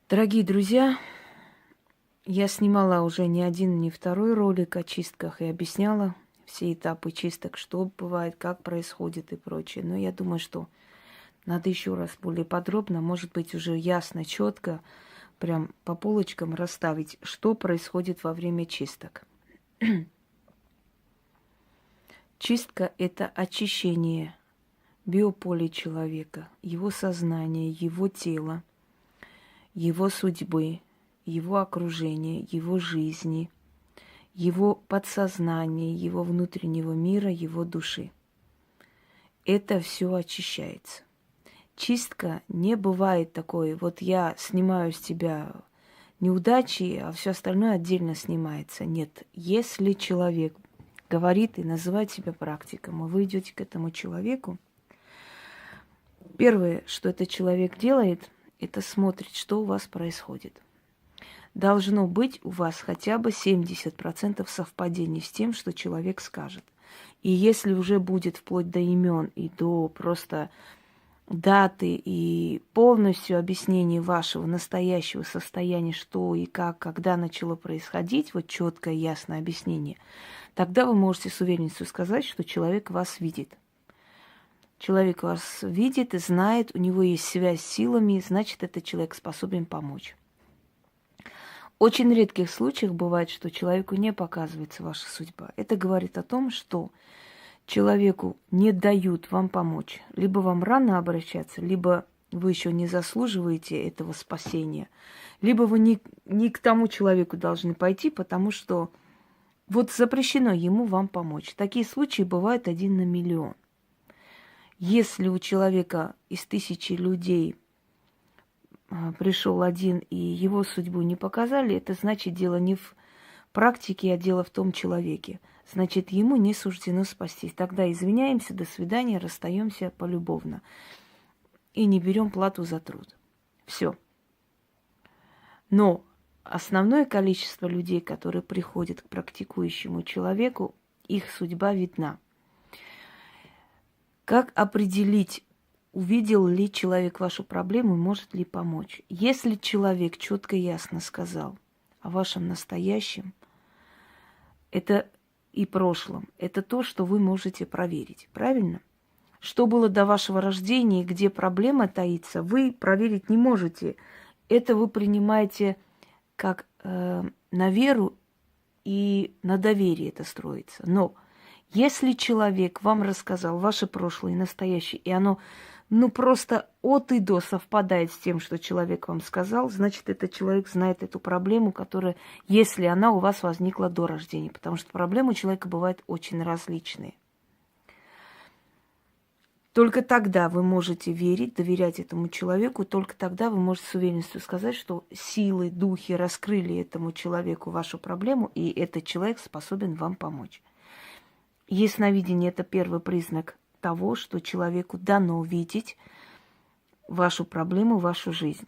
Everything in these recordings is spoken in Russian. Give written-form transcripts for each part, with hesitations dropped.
Дорогие друзья, я снимала уже не один, не второй ролик о чистках и объясняла все этапы чисток, что бывает, как происходит и прочее. Но я думаю, что надо еще раз более подробно, может быть, уже ясно, четко, прям по полочкам расставить, что происходит во время чисток. Чистка – это очищение биополя человека, его сознания, его тела, его судьбы, его окружения, его жизни, его подсознания, его внутреннего мира, его души. Это все очищается. Чистка не бывает такой, вот я снимаю с тебя неудачи, а все остальное отдельно снимается. Нет, если человек говорит и называет себя практиком, и вы идете к этому человеку, первое, что этот человек делает, это смотрит, что у вас происходит. Должно быть у вас хотя бы 70% совпадений с тем, что человек скажет. И если уже будет вплоть до имен и до просто даты и полностью объяснение вашего настоящего состояния, что и как, когда начало происходить, вот четкое, ясное объяснение, тогда вы можете с уверенностью сказать, что человек вас видит. Человек вас видит и знает, у него есть связь с силами, значит, этот человек способен помочь. Очень редких случаях бывает, что человеку не показывается ваша судьба. Это говорит о том, что человеку не дают вам помочь. Либо вам рано обращаться, либо вы еще не заслуживаете этого спасения, либо вы не к тому человеку должны пойти, потому что вот запрещено ему вам помочь. Такие случаи бывают 1 на миллион. Если у человека из 1000 людей пришел один и его судьбу не показали, это значит дело не в практике, а дело в том человеке. Значит, ему не суждено спастись. Тогда извиняемся, до свидания, расстаемся полюбовно. И не берем плату за труд. Все. Но основное количество людей, которые приходят к практикующему человеку, их судьба видна. Как определить, увидел ли человек вашу проблему и может ли помочь? Если человек четко и ясно сказал о вашем настоящем, это и прошлом, это то, что вы можете проверить, правильно? Что было до вашего рождения и где проблема таится, вы проверить не можете. Это вы принимаете как на веру и на доверие это строится. Но если человек вам рассказал ваше прошлое и настоящее, и оно просто от и до совпадает с тем, что человек вам сказал, значит, этот человек знает эту проблему, которая, если она у вас возникла до рождения, потому что проблемы у человека бывают очень различные. Только тогда вы можете верить, доверять этому человеку, только тогда вы можете с уверенностью сказать, что силы, духи раскрыли этому человеку вашу проблему, и этот человек способен вам помочь. Ясновидение – это первый признак того, что человеку дано видеть вашу проблему, вашу жизнь.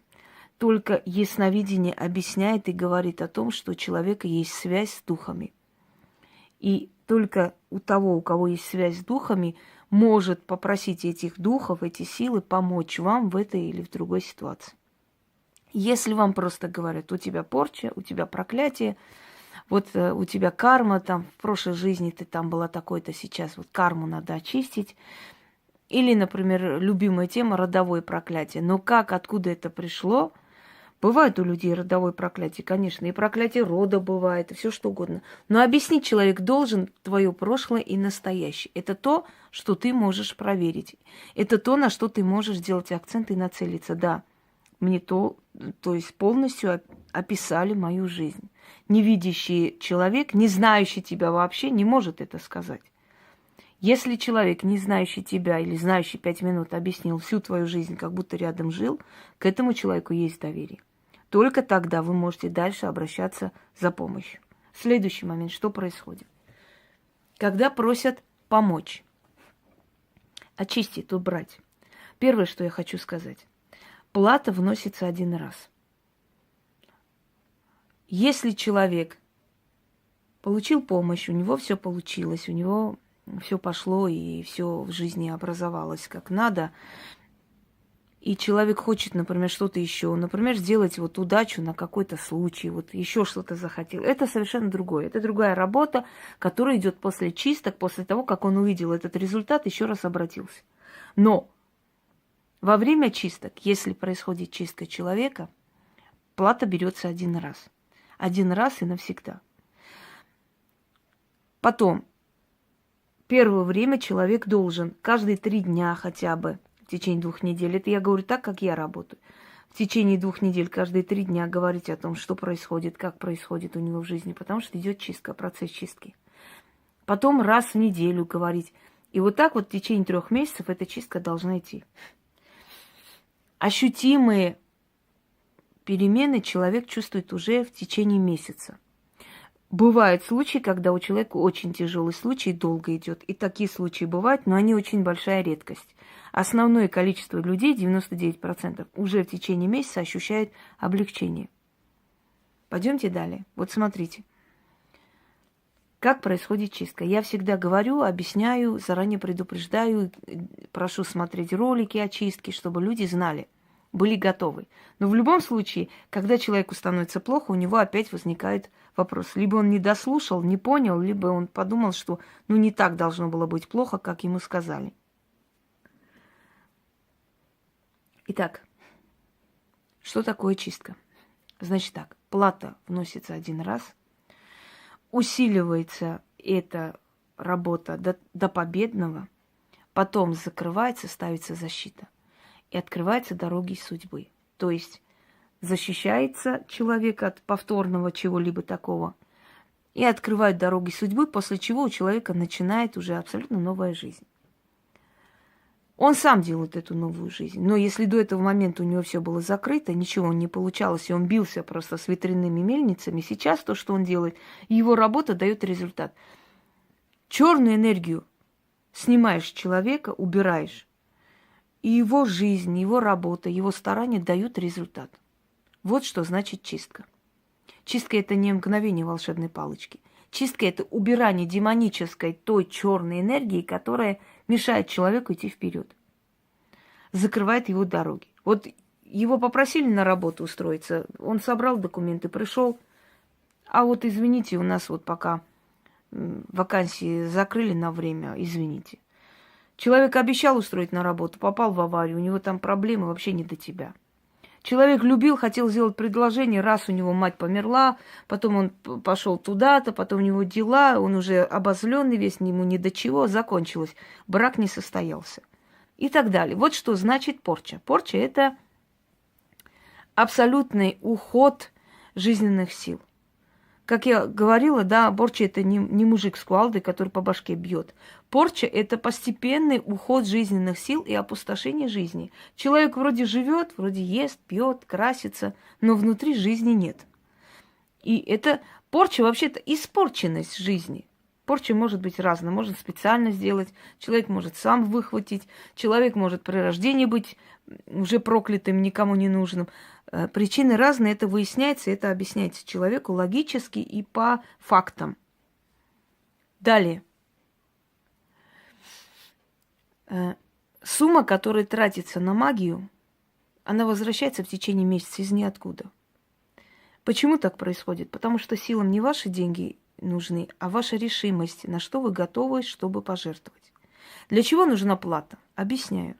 Только ясновидение объясняет и говорит о том, что у человека есть связь с духами. И только у того, у кого есть связь с духами, может попросить этих духов, эти силы помочь вам в этой или в другой ситуации. Если вам просто говорят, у тебя порча, у тебя проклятие, вот у тебя карма, там в прошлой жизни ты там была такой-то, сейчас вот карму надо очистить. Или, например, любимая тема – родовое проклятие. Но как, откуда это пришло? Бывает у людей родовое проклятие, конечно, и проклятие рода бывает, и все что угодно. Но объяснить человек должен твое прошлое и настоящее. Это то, что ты можешь проверить. Это то, на что ты можешь сделать акцент и нацелиться. Да, мне то есть полностью описали мою жизнь. Невидящий человек, не знающий тебя вообще, не может это сказать. Если человек, не знающий тебя или знающий 5 минут, объяснил всю твою жизнь, как будто рядом жил, к этому человеку есть доверие. Только тогда вы можете дальше обращаться за помощью. Следующий момент, что происходит? Когда просят помочь, очистить, убрать. Первое, что я хочу сказать. Плата вносится 1 раз. Если человек получил помощь, у него все получилось, у него все пошло и все в жизни образовалось как надо, и человек хочет, например, что-то еще, например, сделать вот удачу на какой-то случай, вот еще что-то захотел, это совершенно другое. Это другая работа, которая идет после чисток, после того, как он увидел этот результат, еще раз обратился. Но во время чисток, если происходит чистка человека, плата берется один раз. Один раз и навсегда. Потом, первое время человек должен каждые 3 дня хотя бы, в течение 2 недель, это я говорю так, как я работаю, в течение 2 недель, каждые 3 дня говорить о том, что происходит, как происходит у него в жизни, потому что идет чистка, процесс чистки. Потом раз в неделю говорить. И вот так вот в течение 3 месяцев эта чистка должна идти. Ощутимые перемены человек чувствует уже в течение месяца. Бывают случаи, когда у человека очень тяжелый случай, долго идет. И такие случаи бывают, но они очень большая редкость. Основное количество людей, 99%, уже в течение месяца ощущает облегчение. Пойдемте далее. Вот смотрите. Как происходит чистка? Я всегда говорю, объясняю, заранее предупреждаю, прошу смотреть ролики о чистке, чтобы люди знали, были готовы. Но в любом случае, когда человеку становится плохо, у него опять возникает вопрос. Либо он не дослушал, не понял, либо он подумал, что не так должно было быть плохо, как ему сказали. Итак, что такое чистка? Значит так, плата вносится один раз, усиливается эта работа до победного, потом закрывается, ставится защита. И открываются дороги судьбы. То есть защищается человек от повторного чего-либо такого. И открывают дороги судьбы, после чего у человека начинает уже абсолютно новая жизнь. Он сам делает эту новую жизнь. Но если до этого момента у него все было закрыто, ничего не получалось, и он бился просто с ветряными мельницами, сейчас то, что он делает, его работа дает результат. Черную энергию снимаешь с человека, убираешь. И его жизнь, его работа, его старания дают результат. Вот что значит чистка. Чистка – это не мгновение волшебной палочки. Чистка – это убирание демонической той черной энергии, которая мешает человеку идти вперед. Закрывает его дороги. Вот его попросили на работу устроиться, он собрал документы, пришел. А вот извините, у нас вот пока вакансии закрыли на время, извините. Человек обещал устроить на работу, попал в аварию, у него там проблемы, вообще не до тебя. Человек любил, хотел сделать предложение, раз у него мать померла, потом он пошел туда-то, потом у него дела, он уже обозленный весь, ему ни до чего, закончилось. Брак не состоялся. И так далее. Вот что значит порча. Порча – это абсолютный уход жизненных сил. Как я говорила, да, порча – это не мужик с кувалдой, который по башке бьет. Порча – это постепенный уход жизненных сил и опустошение жизни. Человек вроде живет, вроде ест, пьет, красится, но внутри жизни нет. И это порча вообще-то испорченность жизни. Порча может быть разная, можно специально сделать, человек может сам выхватить, человек может при рождении быть уже проклятым, никому не нужным. Причины разные, это выясняется, это объясняется человеку логически и по фактам. Далее. Сумма, которая тратится на магию, она возвращается в течение месяца из ниоткуда. Почему так происходит? Потому что силам не ваши деньги нужны, а ваша решимость, на что вы готовы, чтобы пожертвовать. Для чего нужна плата? Объясняю.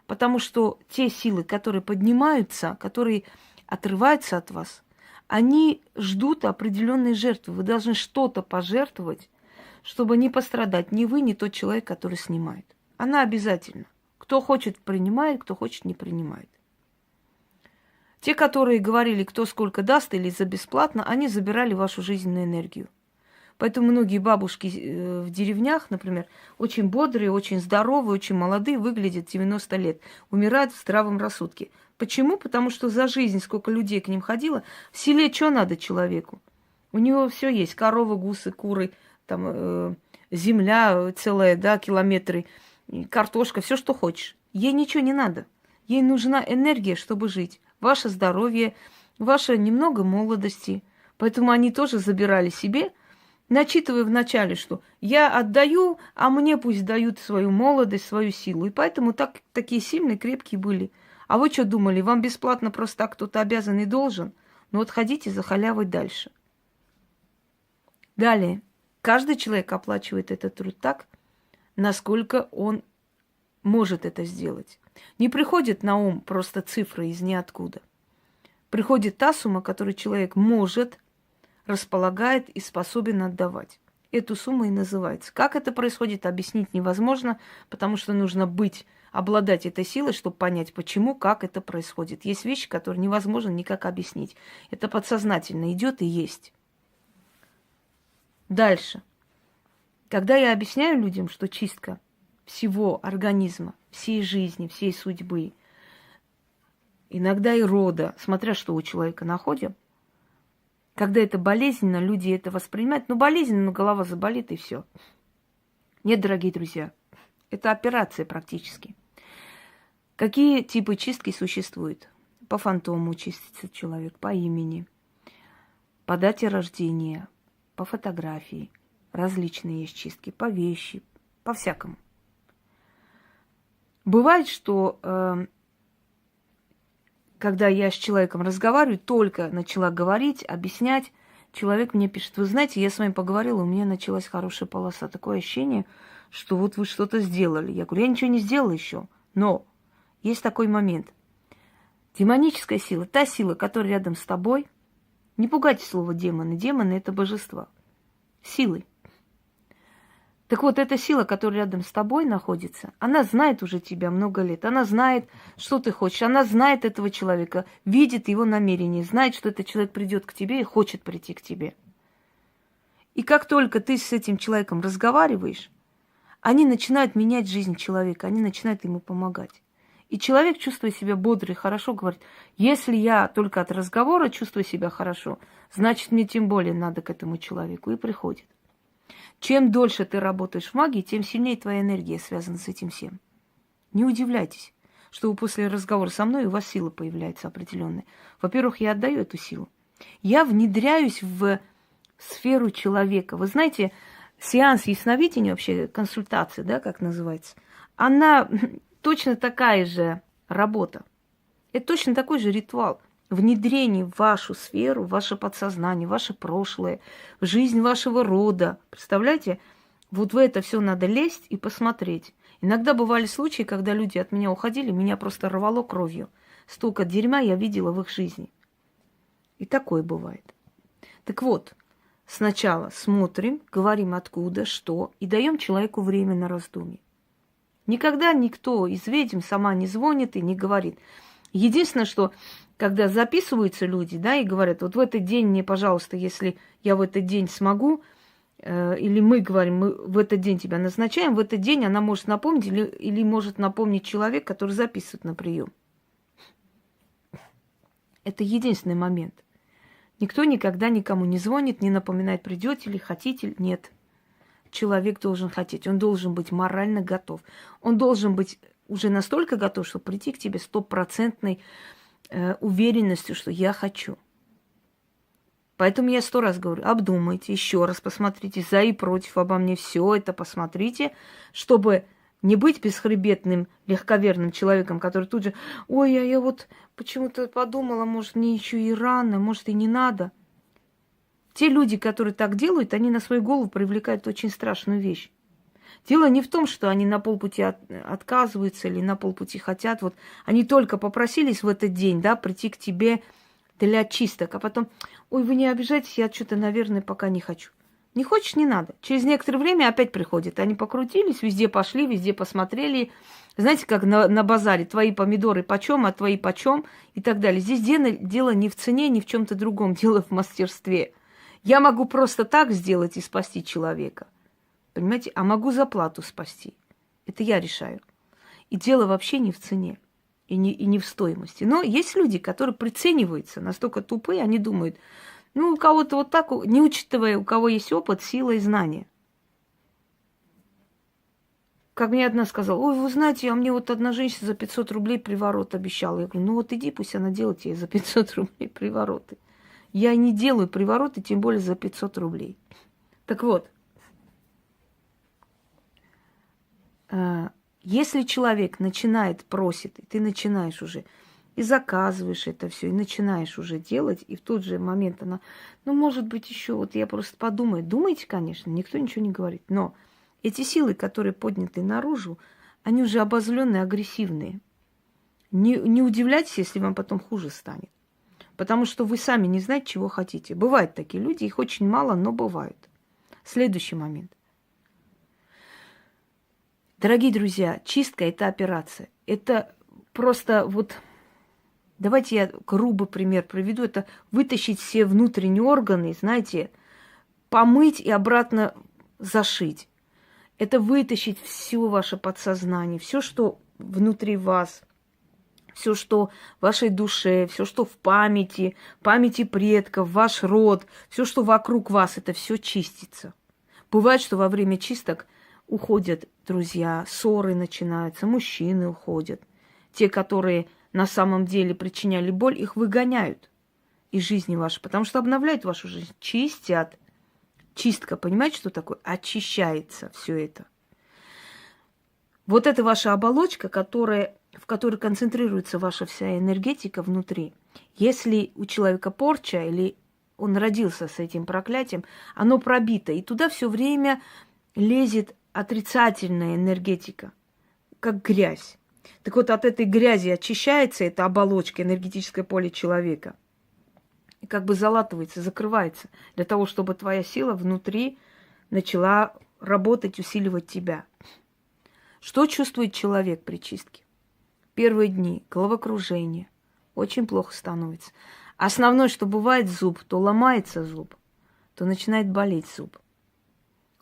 Потому что те силы, которые поднимаются, которые отрываются от вас, они ждут определенной жертвы. Вы должны что-то пожертвовать, чтобы не пострадать ни вы, ни тот человек, который снимает. Она обязательно. Кто хочет, принимает, кто хочет, не принимает. Те, которые говорили, кто сколько даст или за бесплатно, они забирали вашу жизненную энергию. Поэтому многие бабушки в деревнях, например, очень бодрые, очень здоровые, очень молодые, выглядят 90 лет, умирают в здравом рассудке. Почему? Потому что за жизнь, сколько людей к ним ходило, в селе что надо человеку? У него все есть, коровы, гусы, куры, там, земля целая, да, километры, картошка, все, что хочешь. Ей ничего не надо. Ей нужна энергия, чтобы жить. Ваше здоровье, ваше немного молодости. Поэтому они тоже забирали себе, начитывая вначале, что я отдаю, а мне пусть дают свою молодость, свою силу. И поэтому такие сильные, крепкие были. А вы что думали, вам бесплатно просто так кто-то обязан и должен? Ну вот ходите за халявой дальше. Далее. Каждый человек оплачивает этот труд так, насколько он может это сделать. Не приходит на ум просто цифры из ниоткуда. Приходит та сумма, которую человек может, располагает и способен отдавать. Эту сумму и называется. Как это происходит, объяснить невозможно, потому что нужно обладать этой силой, чтобы понять, почему, как это происходит. Есть вещи, которые невозможно никак объяснить. Это подсознательно идет и есть. Дальше. Когда я объясняю людям, что чистка всего организма, всей жизни, всей судьбы, иногда и рода, смотря что у человека находим, когда это болезненно, люди это воспринимают. Ну, болезненно, но голова заболит и все. Нет, дорогие друзья, это операция практически. Какие типы чистки существуют? По фантому чистится человек, по имени, по дате рождения, по фотографии. Различные есть чистки, по вещи, по всякому. Бывает, что когда я с человеком разговариваю, только начала говорить, объяснять, человек мне пишет: вы знаете, я с вами поговорила, у меня началась хорошая полоса. Такое ощущение, что вот вы что-то сделали. Я говорю, я ничего не сделала еще. Но есть такой момент. Демоническая сила, та сила, которая рядом с тобой, не пугайте слово демоны. Демоны – это божества. Силы. Так вот, эта сила, которая рядом с тобой находится, она знает уже тебя много лет. Она знает, что ты хочешь. Она знает этого человека, видит его намерение, знает, что этот человек придет к тебе и хочет прийти к тебе. И как только ты с этим человеком разговариваешь, они начинают менять жизнь человека, они начинают ему помогать. И человек, чувствуя себя бодро и хорошо, говорит: если я только от разговора чувствую себя хорошо, значит, мне тем более надо к этому человеку. И приходит. Чем дольше ты работаешь в магии, тем сильнее твоя энергия связана с этим всем. Не удивляйтесь, что после разговора со мной у вас сила появляется определенная. Во-первых, я отдаю эту силу. Я внедряюсь в сферу человека. Вы знаете, сеанс ясновидения, вообще консультация, да, как называется, она точно такая же работа. Это точно такой же ритуал. Внедрение в вашу сферу, в ваше подсознание, в ваше прошлое, в жизнь вашего рода. Представляете? Вот в это все надо лезть и посмотреть. Иногда бывали случаи, когда люди от меня уходили, меня просто рвало кровью. Столько дерьма я видела в их жизни. И такое бывает. Так вот, сначала смотрим, говорим откуда, что, и даем человеку время на раздумье. Никогда никто из ведьм сама не звонит и не говорит. Единственное, что когда записываются люди, да, и говорят: вот в этот день мне, пожалуйста, если я в этот день смогу, или мы говорим, мы в этот день тебя назначаем, в этот день она может напомнить, или может напомнить человек, который записывает на прием. Это единственный момент. Никто никогда никому не звонит, не напоминает, придете ли, хотите ли. Нет. Человек должен хотеть, он должен быть морально готов. Он должен быть уже настолько готов, чтобы прийти к тебе 100% уверенностью, что я хочу. Поэтому я 100 раз говорю: обдумайте, еще раз посмотрите, за и против обо мне, все это посмотрите, чтобы не быть бесхребетным, легковерным человеком, который тут же: ой, я вот почему-то подумала, может, мне еще и рано, может, и не надо. Те люди, которые так делают, они на свою голову привлекают очень страшную вещь. Дело не в том, что они на полпути отказываются или на полпути хотят. Вот они только попросились в этот день, да, прийти к тебе для чисток, а потом: ой, вы не обижайтесь, я что-то, наверное, пока не хочу. Не хочешь — не надо. Через некоторое время опять приходят. Они покрутились, везде пошли, везде посмотрели. Знаете, как на базаре: твои помидоры почем, а твои почем, и так далее. Здесь дело не в цене, не в чем-то другом, дело в мастерстве. Я могу просто так сделать и спасти человека. Понимаете? А могу за плату спасти. Это я решаю. И дело вообще не в цене и не в стоимости. Но есть люди, которые прицениваются, настолько тупые, они думают: ну, у кого-то вот так, не учитывая, у кого есть опыт, сила и знания. Как мне одна сказала: ой, вы знаете, а мне вот одна женщина за 500 рублей приворот обещала. Я говорю: ну вот иди, пусть она делает тебе за 500 рублей привороты. Я не делаю привороты, тем более за 500 рублей. Так вот, если человек начинает, просит, и ты начинаешь уже И заказываешь это все, и начинаешь уже делать, и в тот же момент она, ну, может быть, еще вот я просто подумаю. Думайте, конечно, никто ничего не говорит. Но эти силы, которые подняты наружу, они уже обозленные, агрессивные. Не удивляйтесь, если вам потом хуже станет. Потому что вы сами не знаете, чего хотите. Бывают такие люди, их очень мало, но бывают. Следующий момент. Дорогие друзья, чистка – это операция. Это просто вот, давайте я грубый пример приведу. Это вытащить все внутренние органы, знаете, помыть и обратно зашить. Это вытащить все ваше подсознание, все, что внутри вас, все, что в вашей душе, все, что в памяти предков, ваш род, все, что вокруг вас, это все чистится. Бывает, что во время чисток уходят друзья, ссоры начинаются, мужчины уходят. Те, которые на самом деле причиняли боль, их выгоняют из жизни вашей, потому что обновляют вашу жизнь, чистят. Чистка, понимаете, что такое? Очищается все это. Вот это ваша оболочка, в которой концентрируется ваша вся энергетика внутри. Если у человека порча или он родился с этим проклятием, оно пробито, и туда все время лезет отрицательная энергетика, как грязь. Так вот, от этой грязи очищается эта оболочка, энергетическое поле человека. И как бы залатывается, закрывается, для того, чтобы твоя сила внутри начала работать, усиливать тебя. Что чувствует человек при чистке? Первые дни головокружение, очень плохо становится. Основное, что бывает зуб, то ломается зуб, то начинает болеть зуб.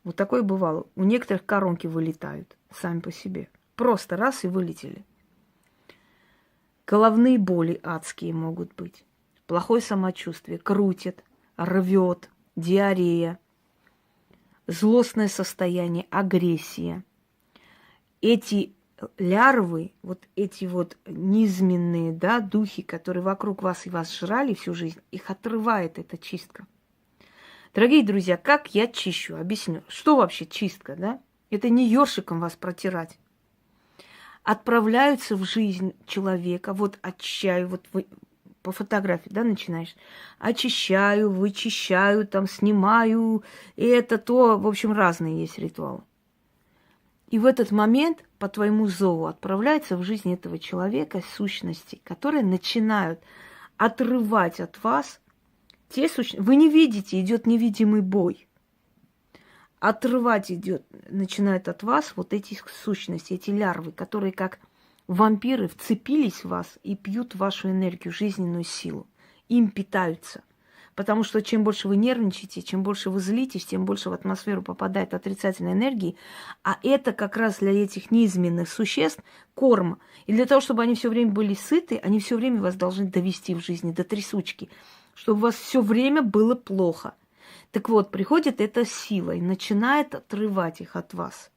Вот такое бывало. У некоторых коронки вылетают сами по себе. Просто раз и вылетели. Головные боли адские могут быть. Плохое самочувствие, крутит, рвет, диарея, злостное состояние, агрессия. Эти лярвы, вот эти вот низменные, да, духи, которые вокруг вас и вас жрали всю жизнь, их отрывает эта чистка. Дорогие друзья, как я чищу? Объясню. Что вообще чистка, да? Это не ёршиком вас протирать. Отправляются в жизнь человека, вот очищаю, вот вы по фотографии, да, начинаешь. Очищаю, вычищаю, там, снимаю, и это то, в общем, разные есть ритуалы. И в этот момент по твоему зову отправляется в жизнь этого человека сущности, которые начинают отрывать от вас те сущности. Вы не видите, идет невидимый бой. Отрывать начинают от вас вот эти сущности, эти лярвы, которые как вампиры вцепились в вас и пьют вашу энергию, жизненную силу. Им питаются. Потому что чем больше вы нервничаете, чем больше вы злитесь, тем больше в атмосферу попадает отрицательной энергии. А это как раз для этих низменных существ корм. И для того, чтобы они все время были сыты, они все время вас должны довести в жизни до трясучки, чтобы у вас все время было плохо. Так вот, приходит эта сила и начинает отрывать их от вас.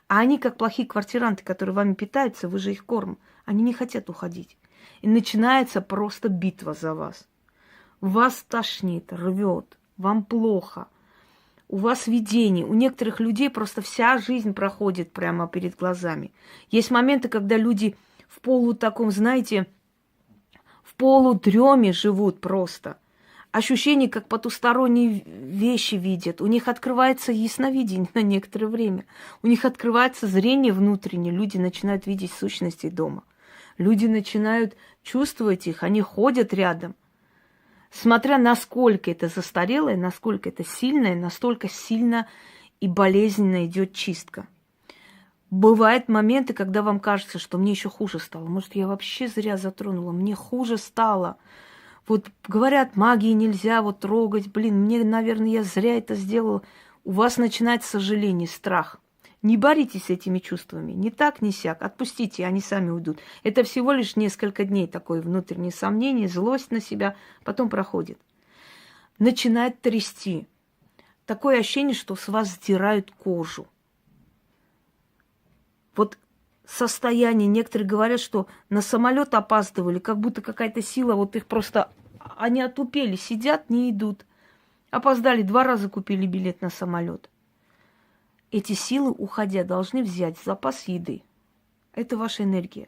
А они, как плохие квартиранты, которые вами питаются, вы же их корм, они не хотят уходить. И начинается просто битва за вас. Вас тошнит, рвет, вам плохо, у вас видение. У некоторых людей просто вся жизнь проходит прямо перед глазами. Есть моменты, когда люди в таком, знаете, в полудреме живут просто. Ощущение, как потусторонние вещи видят. У них открывается ясновидение на некоторое время. У них открывается зрение внутреннее. Люди начинают видеть сущности дома. Люди начинают чувствовать их, они ходят рядом. Смотря насколько это застарелое, насколько это сильное, настолько сильно и болезненно идет чистка. Бывают моменты, когда вам кажется, что мне еще хуже стало. Может, я вообще зря затронула, мне хуже стало. Вот говорят, магии нельзя вот трогать. Блин, мне, наверное, я зря это сделала. У вас начинается сожаление, страх. Не боритесь с этими чувствами, ни так, ни сяк. Отпустите, они сами уйдут. Это всего лишь несколько дней такое внутреннее сомнение, злость на себя, потом проходит. Начинает трясти. Такое ощущение, что с вас сдирают кожу. Вот состояние, некоторые говорят, что на самолет опаздывали, как будто какая-то сила, вот их просто, они отупели, сидят, не идут. Опоздали, 2 раза купили билет на самолет. Эти силы, уходя, должны взять запас еды. Это ваша энергия.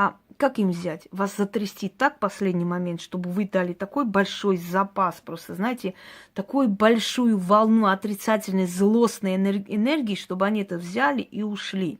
А как им взять? Вас затрясти так в последний момент, чтобы вы дали такой большой запас, просто, знаете, такую большую волну отрицательной, злостной энергии, чтобы они это взяли и ушли.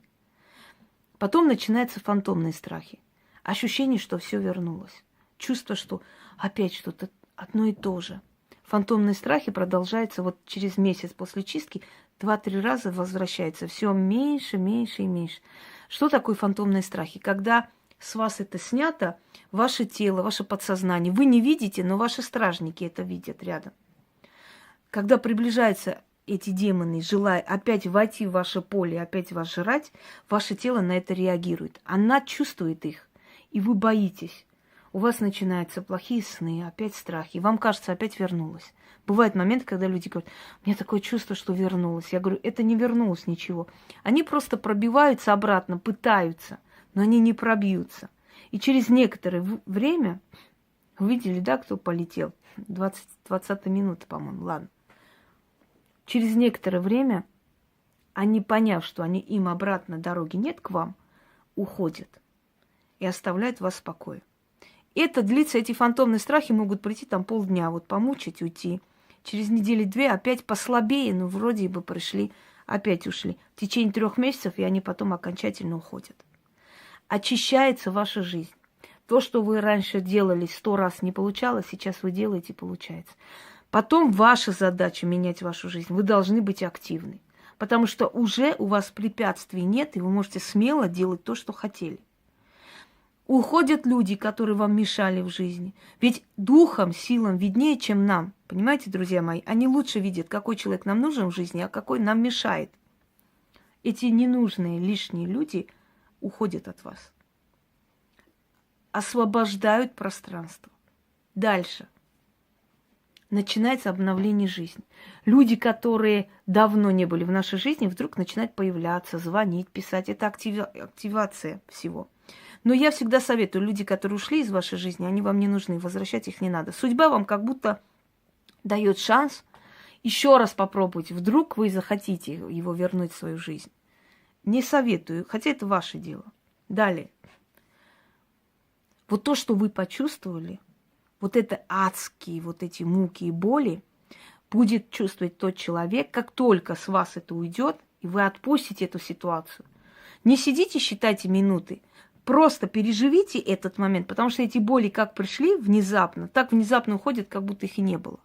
Потом начинаются фантомные страхи. Ощущение, что все вернулось. Чувство, что опять что-то одно и то же. Фантомные страхи продолжаются вот через месяц после чистки, 2-3 раза возвращается. Все меньше, меньше и меньше. Что такое фантомные страхи? Когда с вас это снято, ваше тело, ваше подсознание, вы не видите, но ваши стражники это видят рядом. Когда приближаются эти демоны, желая опять войти в ваше поле, опять вас жрать, ваше тело на это реагирует. Она чувствует их, и вы боитесь. У вас начинаются плохие сны, опять страхи. Вам кажется, опять вернулась. Бывают моменты, когда люди говорят, у меня такое чувство, что вернулось. Я говорю, это не вернулось ничего. Они просто пробиваются обратно, пытаются, но они не пробьются. И через некоторое время, вы видели, да, кто полетел? 20 минут, по-моему, ладно. Через некоторое время, они, поняв, что им обратно дороги нет к вам, уходят и оставляют вас в покое. Это длится, эти фантомные страхи могут прийти там полдня, вот помучить, уйти. Через недели-две опять послабее, но вроде бы пришли, опять ушли. В течение 3 месяцев, и они потом окончательно уходят. Очищается ваша жизнь. То, что вы раньше делали 100 раз не получалось, сейчас вы делаете, получается. Потом ваша задача менять вашу жизнь. Вы должны быть активны. Потому что уже у вас препятствий нет, и вы можете смело делать то, что хотели. Уходят люди, которые вам мешали в жизни. Ведь духом, силам виднее, чем нам. Понимаете, друзья мои? Они лучше видят, какой человек нам нужен в жизни, а какой нам мешает. Эти ненужные, лишние люди уходят от вас. Освобождают пространство. Дальше. Начинается обновление жизни. Люди, которые давно не были в нашей жизни, вдруг начинают появляться, звонить, писать. Это активация всего. Но я всегда советую, люди, которые ушли из вашей жизни, они вам не нужны, возвращать их не надо. Судьба вам как будто дает шанс еще раз попробовать. Вдруг вы захотите его вернуть в свою жизнь. Не советую, хотя это ваше дело. Далее. Вот то, что вы почувствовали, вот это адские, вот эти муки и боли, будет чувствовать тот человек, как только с вас это уйдет, и вы отпустите эту ситуацию. Не сидите, считайте минуты. Просто переживите этот момент, потому что эти боли как пришли внезапно, так внезапно уходят, как будто их и не было.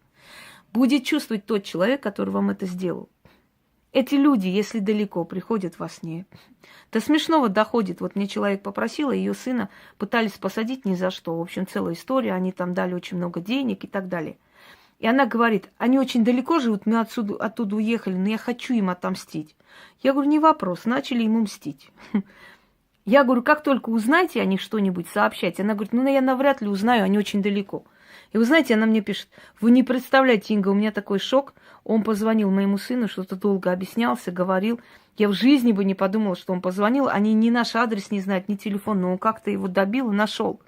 Будет чувствовать тот человек, который вам это сделал. Эти люди, если далеко, приходят во сне. До смешного доходит. Вот мне человек попросила, ее сына пытались посадить ни за что. В общем, целая история, они там дали очень много денег и так далее. И она говорит, они очень далеко живут, мы оттуда уехали, но я хочу им отомстить. Я говорю, не вопрос, начали ему мстить. Я говорю, как только узнаете о них что-нибудь, сообщайте. Она говорит, ну я навряд ли узнаю, они очень далеко. И вы знаете, она мне пишет, вы не представляете, Инга, у меня такой шок. Он позвонил моему сыну, что-то долго объяснялся, говорил. Я в жизни бы не подумала, что он позвонил. Они ни наш адрес не знают, ни телефон, но он как-то его добил и нашел.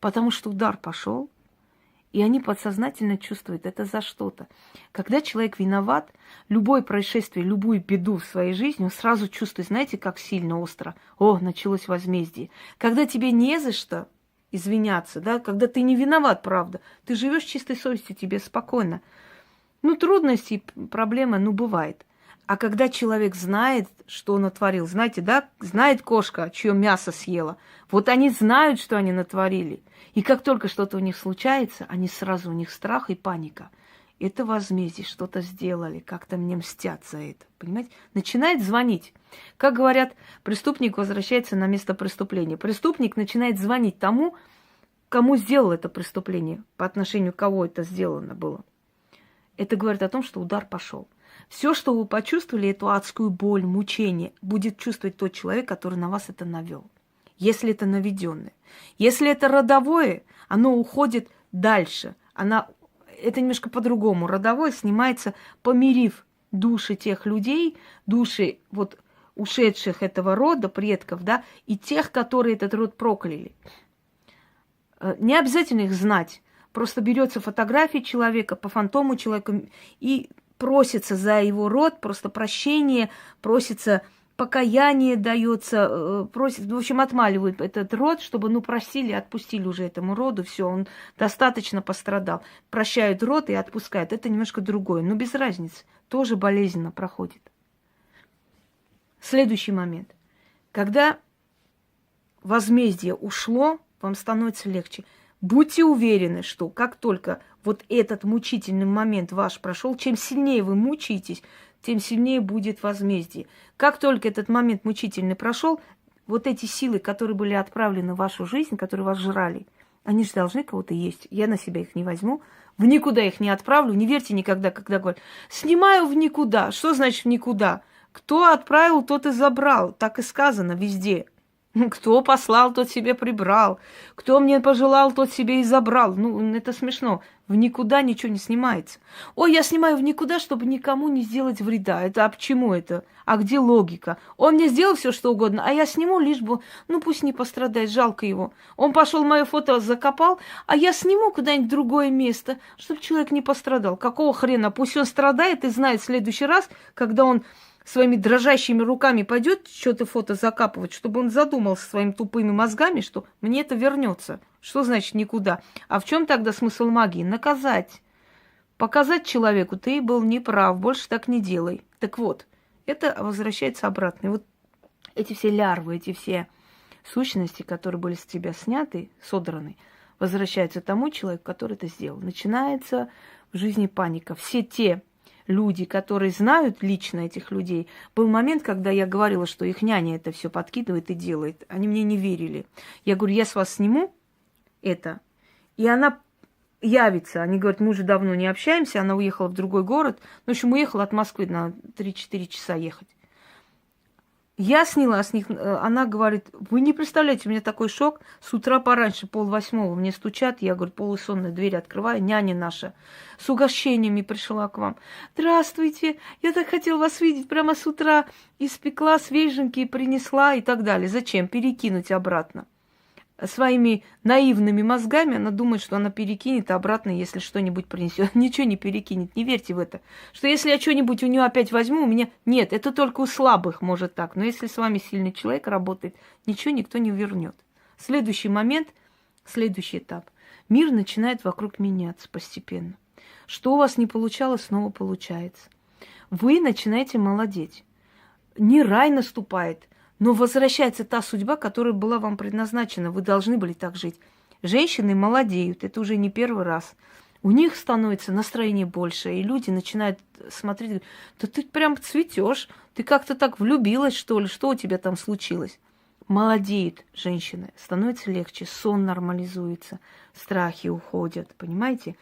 Потому что удар пошел, и они подсознательно чувствуют это за что-то. Когда человек виноват, любое происшествие, любую беду в своей жизни, он сразу чувствует, знаете, как сильно, остро. О, началось возмездие. Когда тебе не за что извиняться, да, когда ты не виноват, правда, ты живешь чистой совестью, тебе спокойно. Ну, трудности, проблемы, ну, бывает. А когда человек знает, что он натворил, знаете, да, знает кошка, чье мясо съела, вот они знают, что они натворили. И как только что-то у них случается, они сразу, у них страх и паника. Это возмездие, что-то сделали, как-то мне мстят за это, понимаете? Начинает звонить. Как говорят, преступник возвращается на место преступления. Преступник начинает звонить тому, кому сделал это преступление, по отношению к кого это сделано было. Это говорит о том, что удар пошел. Все, что вы почувствовали, эту адскую боль, мучение, будет чувствовать тот человек, который на вас это навел. Если это наведенное. Если это родовое, оно уходит дальше. Это немножко по-другому. Родовое снимается, помирив души тех людей, души вот ушедших этого рода, предков, да, и тех, которые этот род прокляли. Не обязательно их знать. Просто берется фотография человека, по фантому человека, и просится за его род просто прощение, просится покаяние дается, просит, в общем, отмаливают этот род, чтобы, ну, простили, отпустили уже этому роду, все, он достаточно пострадал. Прощают род и отпускают. Это немножко другое, но без разницы, тоже болезненно проходит. Следующий момент. Когда возмездие ушло, вам становится легче. Будьте уверены, что как только вот этот мучительный момент ваш прошел, чем сильнее вы мучаетесь, тем сильнее будет возмездие. Как только этот момент мучительный прошел, вот эти силы, которые были отправлены в вашу жизнь, которые вас жрали, они же должны кого-то есть. Я на себя их не возьму, в никуда их не отправлю. Не верьте никогда, когда говорят, снимаю в никуда. Что значит в никуда? Кто отправил, тот и забрал. Так и сказано везде. Кто послал, тот себе прибрал. Кто мне пожелал, тот себе и забрал. Ну, это смешно. В никуда ничего не снимается. Ой, я снимаю в никуда, чтобы никому не сделать вреда. Это а почему это? А где логика? Он мне сделал все, что угодно, а я сниму, лишь бы, ну, пусть не пострадает, жалко его. Он пошел мое фото закопал, а я сниму куда-нибудь в другое место, чтобы человек не пострадал. Какого хрена? Пусть он страдает и знает в следующий раз, когда он своими дрожащими руками пойдет что-то фото закапывать, чтобы он задумался своими тупыми мозгами, что мне это вернется. Что значит никуда? А в чем тогда смысл магии? Наказать. Показать человеку, ты был неправ, больше так не делай. Так вот, это возвращается обратно. И вот эти все лярвы, эти все сущности, которые были с тебя сняты, содраны, возвращаются тому человеку, который это сделал. Начинается в жизни паника. Все те люди, которые знают лично этих людей, был момент, когда я говорила, что их няня это все подкидывает и делает. Они мне не верили. Я говорю, я с вас сниму это, и она явится. Они говорят, мы уже давно не общаемся, она уехала в другой город. Ну, в общем, уехала от Москвы на 3-4 часа ехать. Я сняла с них, она говорит, вы не представляете, у меня такой шок. С утра пораньше, 7:30 мне стучат, я, говорю, полусонная дверь открываю, няня наша с угощениями пришла к вам. Здравствуйте, я так хотела вас видеть, прямо с утра испекла свеженькие, принесла и так далее. Зачем? Перекинуть обратно. Своими наивными мозгами она думает, что она перекинет обратно, если что-нибудь принесет. Ничего не перекинет, не верьте в это. Что если я что-нибудь у нее опять возьму, у меня... Нет, это только у слабых может так. Но если с вами сильный человек работает, ничего никто не вернет. Следующий момент, следующий этап. Мир начинает вокруг меняться постепенно. Что у вас не получалось, снова получается. Вы начинаете молодеть. Не рай наступает, но возвращается та судьба, которая была вам предназначена. Вы должны были так жить. Женщины молодеют, это уже не первый раз. У них становится настроение больше, и люди начинают смотреть, говорят, да ты прям цветешь, ты как-то так влюбилась, что ли, что у тебя там случилось? Молодеют женщины, становится легче, сон нормализуется, страхи уходят, понимаете?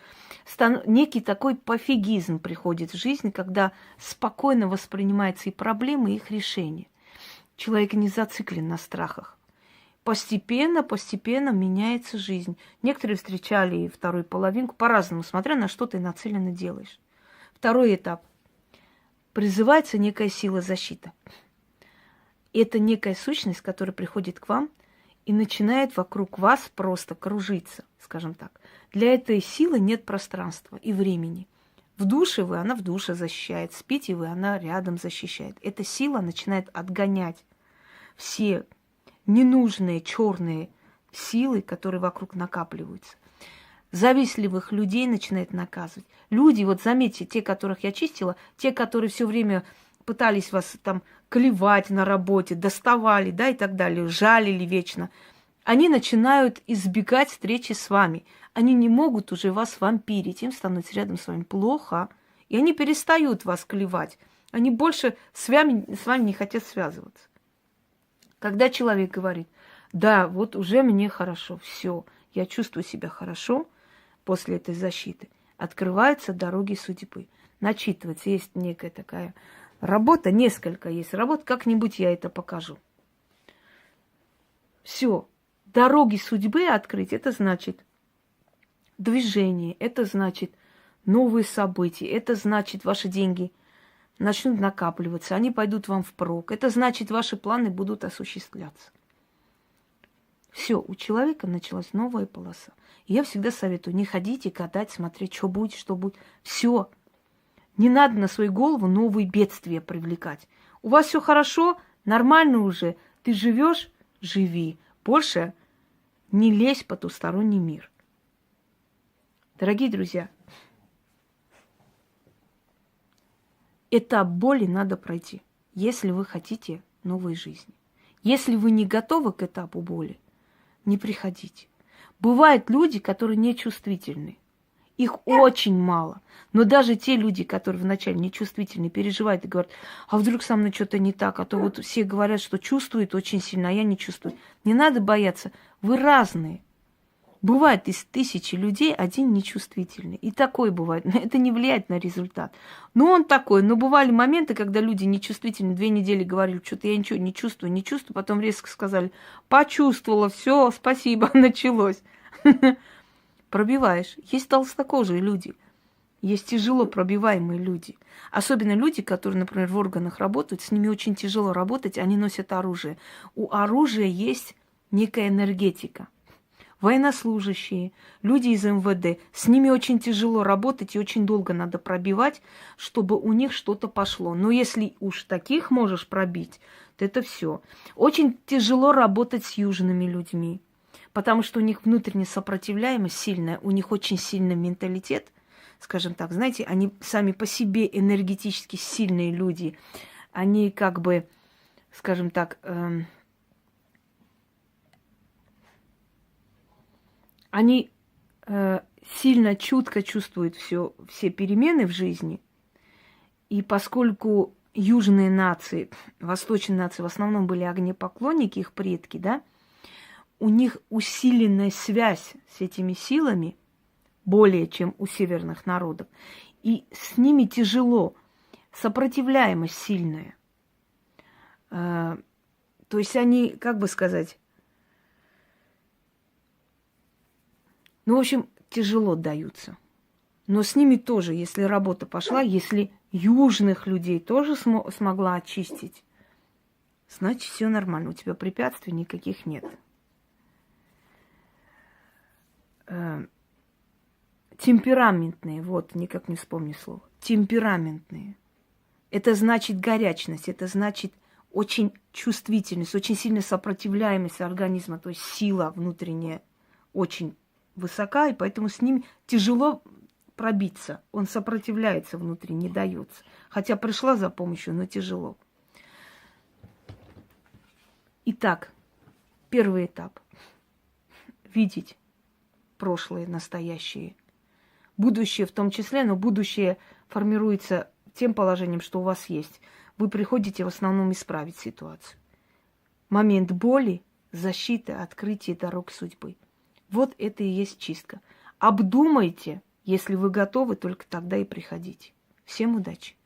Некий такой пофигизм приходит в жизнь, когда спокойно воспринимаются и проблемы, и их решения. Человек не зациклен на страхах. Постепенно меняется жизнь. Некоторые встречали вторую половинку по-разному, смотря на что ты нацеленно делаешь. Второй этап. Призывается некая сила защиты. Это некая сущность, которая приходит к вам и начинает вокруг вас просто кружиться, скажем так. Для этой силы нет пространства и времени. В душе вы, она в душе защищает, спите вы, она рядом защищает. Эта сила начинает отгонять все ненужные черные силы, которые вокруг накапливаются. Завистливых людей начинает наказывать. Люди, вот заметьте, те, которых я чистила, те, которые все время пытались вас там клевать на работе, доставали, да, и так далее, жалили вечно, они начинают избегать встречи с вами. Они не могут уже вас вампирить, им становится рядом с вами плохо, и они перестают вас клевать. Они больше с вами не хотят связываться. Когда человек говорит, да, вот уже мне хорошо, все, я чувствую себя хорошо после этой защиты, открываются дороги судьбы. Начитывается, есть некая такая работа, несколько есть работ, как-нибудь я это покажу. Все, дороги судьбы открыть, это значит движение, это значит новые события, это значит ваши деньги начнут накапливаться, они пойдут вам впрок. Это значит, ваши планы будут осуществляться. Все, у человека началась новая полоса. И я всегда советую, не ходите гадать, смотреть, что будет, что будет. Все. Не надо на свою голову новые бедствия привлекать. У вас все хорошо, Нормально уже. Ты живешь, живи. Больше не лезь в потусторонний мир. Дорогие друзья, этап боли надо пройти, если вы хотите новой жизни. Если вы не готовы к этапу боли, не приходите. Бывают люди, которые нечувствительны. Их очень мало. Но даже те люди, которые вначале нечувствительны, переживают и говорят, а вдруг со мной что-то не так, а то вот все говорят, что чувствуют очень сильно, а я не чувствую. Не надо бояться, вы разные. Бывает из 1000 людей один нечувствительный. И такой бывает. Это не влияет на результат. Но он такой. Но бывали моменты, когда люди нечувствительны 2 недели говорили, что-то я ничего не чувствую, не чувствую. Потом резко сказали, почувствовала, все, спасибо, началось. Пробиваешь. Есть толстокожие люди. Есть тяжело пробиваемые люди. Особенно люди, которые, например, в органах работают, с ними очень тяжело работать, они носят оружие. У оружия есть некая энергетика. Военнослужащие, люди из МВД, с ними очень тяжело работать и очень долго надо пробивать, чтобы у них что-то пошло. Но если уж таких можешь пробить, то это все. Очень тяжело работать с южными людьми, потому что у них внутренняя сопротивляемость сильная, у них очень сильный менталитет, скажем так, знаете, они сами по себе энергетически сильные люди, они как бы, скажем так, они сильно, чутко чувствуют все перемены в жизни. И поскольку южные нации, восточные нации в основном были огнепоклонники, их предки, да, у них усиленная связь с этими силами более, чем у северных народов. И с ними тяжело, сопротивляемость сильная. То есть они, как бы сказать, ну, в общем, тяжело даются. Но с ними тоже, если работа пошла, если южных людей тоже смогла очистить, значит, все нормально. У тебя препятствий никаких нет. Темпераментные, вот, никак не вспомню слово. Темпераментные. Это значит горячность, это значит очень чувствительность, очень сильная сопротивляемость организма, то есть сила внутренняя очень высока, и поэтому с ним тяжело пробиться. Он сопротивляется внутри, не дается. Хотя пришла за помощью, но тяжело. Итак, первый этап. Видеть прошлое, настоящее. Будущее в том числе, но будущее формируется тем положением, что у вас есть. Вы приходите в основном исправить ситуацию. Момент боли, защиты, открытия дорог судьбы. Вот это и есть чистка. Обдумайте, если вы готовы, только тогда и приходите. Всем удачи!